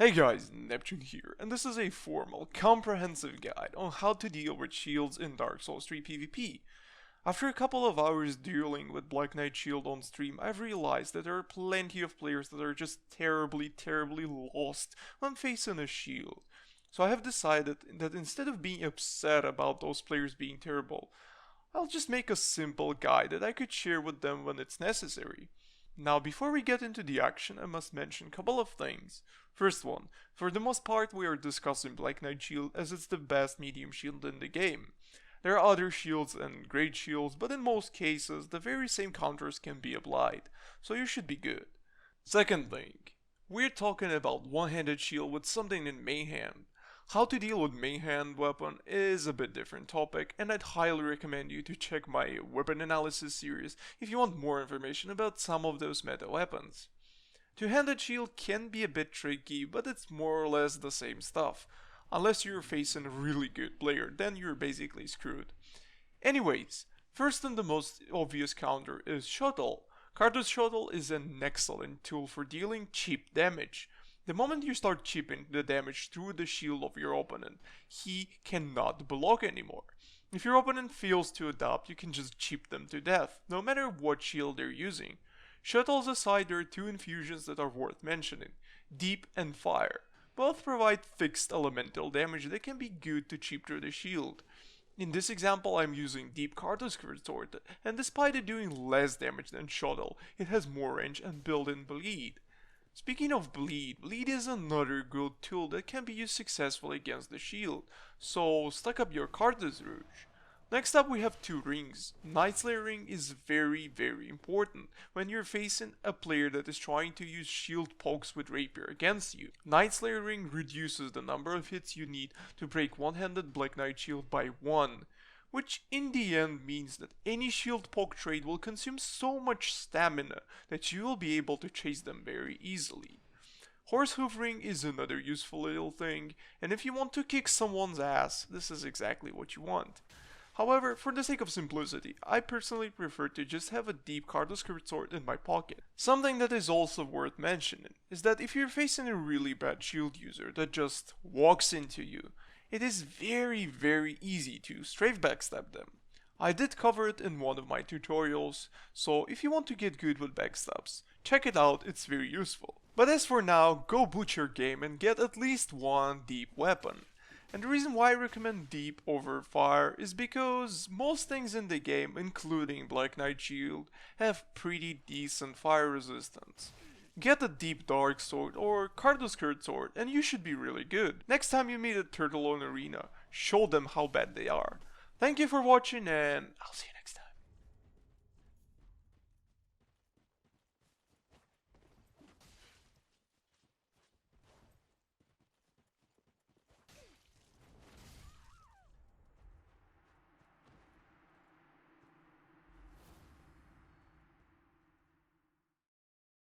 Hey guys, Neptune here, and this is a formal, comprehensive guide on how to deal with shields in Dark Souls 3 PvP. After a couple of hours dealing with Black Knight Shield on stream, I've realized that there are plenty of players that are just terribly lost when facing a shield. So I have decided that instead of being upset about those players being terrible, I'll just make a simple guide that I could share with them when it's necessary. Now, before we get into the action, I must mention a couple of things. First one, for the most part we are discussing Black Knight Shield as it's the best medium shield in the game. There are other shields and great shields, but in most cases the very same counters can be applied, so you should be good. Second thing, we're talking about one-handed shield with something in main hand. How to deal with main hand weapon is a bit different topic, and I'd highly recommend you to check my weapon analysis series if you want more information about some of those meta weapons. Two-handed shield can be a bit tricky, but it's more or less the same stuff. Unless you're facing a really good player, then you're basically screwed. Anyways, first and the most obvious counter is Shuttle. Carter's Shuttle is an excellent tool for dealing cheap damage. The moment you start chipping the damage through the shield of your opponent, he cannot block anymore. If your opponent fails to adapt, you can just chip them to death, no matter what shield they're using. Shuttles aside, there are two infusions that are worth mentioning, Deep and Fire. Both provide fixed elemental damage that can be good to chip through the shield. In this example, I'm using Deep Carter's Sword, and despite it doing less damage than Shuttle, it has more range and built-in bleed. Speaking of bleed is another good tool that can be used successfully against the shield, so stack up your Carter's Rouge. Next up we have two rings. Nightslayer ring is very important when you're facing a player that is trying to use shield pokes with rapier against you. Nightslayer ring reduces the number of hits you need to break one-handed Black Knight shield by 1. Which in the end means that any shield poke trade will consume so much stamina that you will be able to chase them very easily. Horsehoof ring is another useful little thing, and if you want to kick someone's ass, this is exactly what you want. However, for the sake of simplicity, I personally prefer to just have a Deep Carter's Sword in my pocket. Something that is also worth mentioning is that if you're facing a really bad shield user that just walks into you, it is very easy to strafe backstab them. I did cover it in one of my tutorials, so if you want to get good with backstabs, check it out, it's very useful. But as for now, go boot your game and get at least one deep weapon. And the reason why I recommend Deep over Fire is because most things in the game, including Black Knight Shield, have pretty decent fire resistance. Get a Deep Dark Sword or Carter's Sword and you should be really good. Next time you meet a turtle on arena, show them how bad they are. Thank you for watching and I'll see you next time.